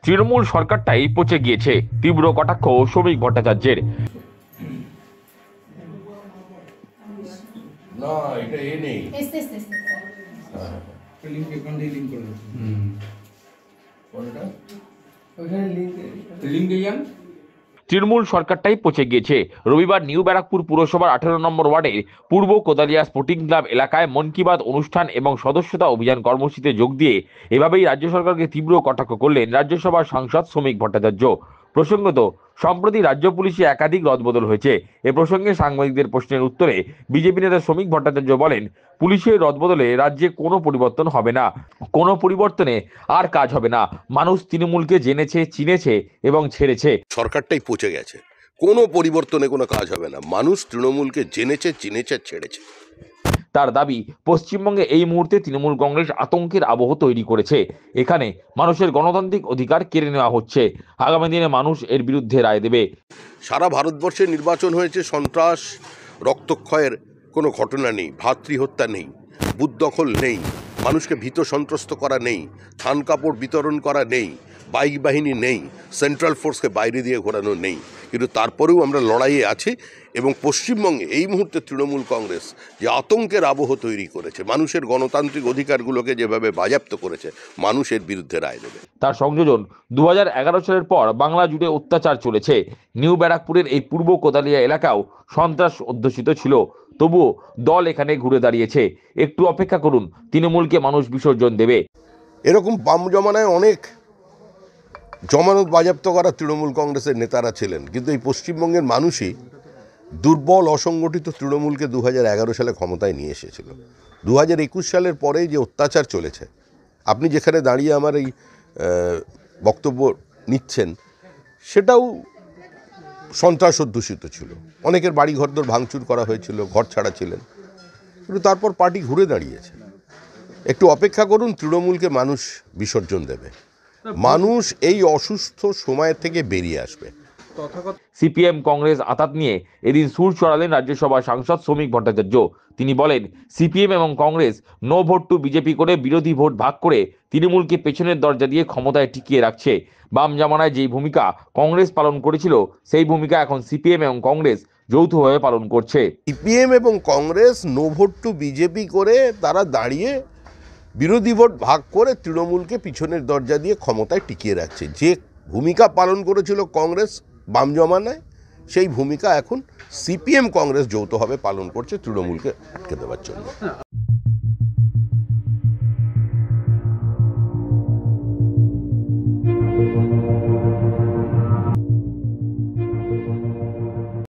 তৃণমূল সরকারটাই পচে গিয়েছে, তীব্র কটাক্ষ শ্রমিক ভট্টাচার্যের। না, এটা এ নেই। লিংক এখান থেকে লিংক করে কোনটা? ওখানে লিংক দিলাম। তৃণমূল সরকারটাই পচে গিয়েছে। রবিবার নিউ ব্যারাকপুর পুরসভার 18 নম্বর ওয়ার্ডের পূর্ব কোদালিয়া স্পোর্টিং ক্লাব এলাকায় মন কি বাত অনুষ্ঠান এবং সদস্যতা অভিযান কর্মসূচিতে যোগ দিয়ে এভাবেই রাজ্য সরকারকে তীব্র কটাক্ষ করলেন রাজ্যসভার সাংসদ শ্রমিক ভট্টাচার্য। প্রসঙ্গত, সম্প্রতি রাজ্য পুলিশে একাধিক রদবদল হয়েছে। এ প্রসঙ্গে সাংবাদিকদের প্রশ্নের উত্তরে বিজেপি নেতা শ্রমিক ভট্টাচার্য বলেন, পুলিশের রদবদলে রাজ্যে কোনো পরিবর্তন হবে না, কোনো পরিবর্তনে আর কাজ হবে না। মানুষ তৃণমূলকে জেনেছে, চিনেছে এবং ছেড়েছে। সরকারটাই পচে গেছে, কোনো পরিবর্তনে কোনো কাজ হবে না। মানুষ তৃণমূলকে জেনেছে, চিনেছে, ছেড়েছে। তার দাবি, পশ্চিমবঙ্গে এই মুহূর্তে তৃণমূল কংগ্রেস আতঙ্কের আবহ তৈরি করেছে। এখানে মানুষের গণতান্ত্রিক অধিকার কেড়ে নেওয়া হচ্ছে। আগামী দিনে মানুষ এর বিরুদ্ধে রায় দেবে। সারা ভারতবর্ষে নির্বাচন হয়েছে, সন্ত্রাস, রক্তক্ষয়ের কোনো ঘটনা নেই, ভাতৃহত্যা নেই, বুথ দখল নেই, মানুষকে ভীত সন্ত্রস্ত করা নেই, থান কাপড় বিতরণ করা নেই, বাইক বাহিনী নেই, সেন্ট্রাল ফোর্সকে বাইরে দিয়ে ঘোরানো নেই। কিন্তু তারপরেও আমরা লড়াইয়ে আছি এবং পশ্চিমবঙ্গে এই মুহূর্তে তৃণমূল কংগ্রেস যে আতঙ্কের আবহ তৈরি করেছে, মানুষের গণতান্ত্রিক অধিকারগুলোকে যেভাবে বাজেয়াপ্ত করেছে, মানুষের বিরুদ্ধে রায় দেবে। তার সংযোজন, 2011 সালের পর বাংলা জুড়ে অত্যাচার চলেছে। নিউ ব্যারাকপুরের এই পূর্ব কোদালিয়া এলাকাও সন্ত্রাস অধ্যুষিত ছিল। তবুও দল এখানে ঘুরে দাঁড়িয়েছে। একটু অপেক্ষা করুন, তৃণমূলকে মানুষ বিসর্জন দেবে। এরকম বাম জমানায় অনেক জমানত বাজেয়াপ্ত করা তৃণমূল কংগ্রেসের নেতারা ছিলেন, কিন্তু এই পশ্চিমবঙ্গের মানুষই দুর্বল অসংগঠিত তৃণমূলকে 2011 সালে ক্ষমতায় নিয়ে এসেছিল। 2021 সালের পরে যে অত্যাচার চলেছে, আপনি যেখানে দাঁড়িয়ে আমার এই বক্তব্য নিচ্ছেন, সেটাও সন্ত্রাস অধ্যুষিত ছিল। অনেকের বাড়ি ঘরদোর ভাঙচুর করা হয়েছিল, ঘর ছাড়া ছিলেন, কিন্তু তারপর পার্টি ঘুরে দাঁড়িয়েছে। একটু অপেক্ষা করুন, তৃণমূলকে মানুষ বিসর্জন দেবে। মানুষ এই অসুস্থ সময় থেকে বেরিয়ে আসবে। সিপিএম কংগ্রেস আঁতাত নিয়ে এদিন সুর চড়ালেন রাজ্যসভার সাংসদ শ্রমিক ভট্টাচার্য। তিনি বলেন, সিপিএম এবং Congress no vote to BJP করে বিরোধী ভোট ভাগ করে তৃণমূলকে পেছনের দরজা দিয়ে ক্ষমতায় টিকিয়ে রাখছে। বাম জামানায় যেই ভূমিকা কংগ্রেস পালন করেছিল, সেই ভূমিকা এখন সিপিএম এবং কংগ্রেস যৌথভাবে পালন করছে। সিপিএম এবং Congress no vote to BJP করে তারা দাঁড়িয়ে বিরোধী ভোট ভাগ করে তৃণমূলকে পিছনের দরজা দিয়ে ক্ষমতায় টিকিয়ে রাখছে। যে ভূমিকা পালন করেছিল কংগ্রেস বাম জমানায়, সেই ভূমিকা এখন সিপিএম কংগ্রেস যৌথভাবে পালন করছে তৃণমূলকে আটকে দেওয়ার জন্য।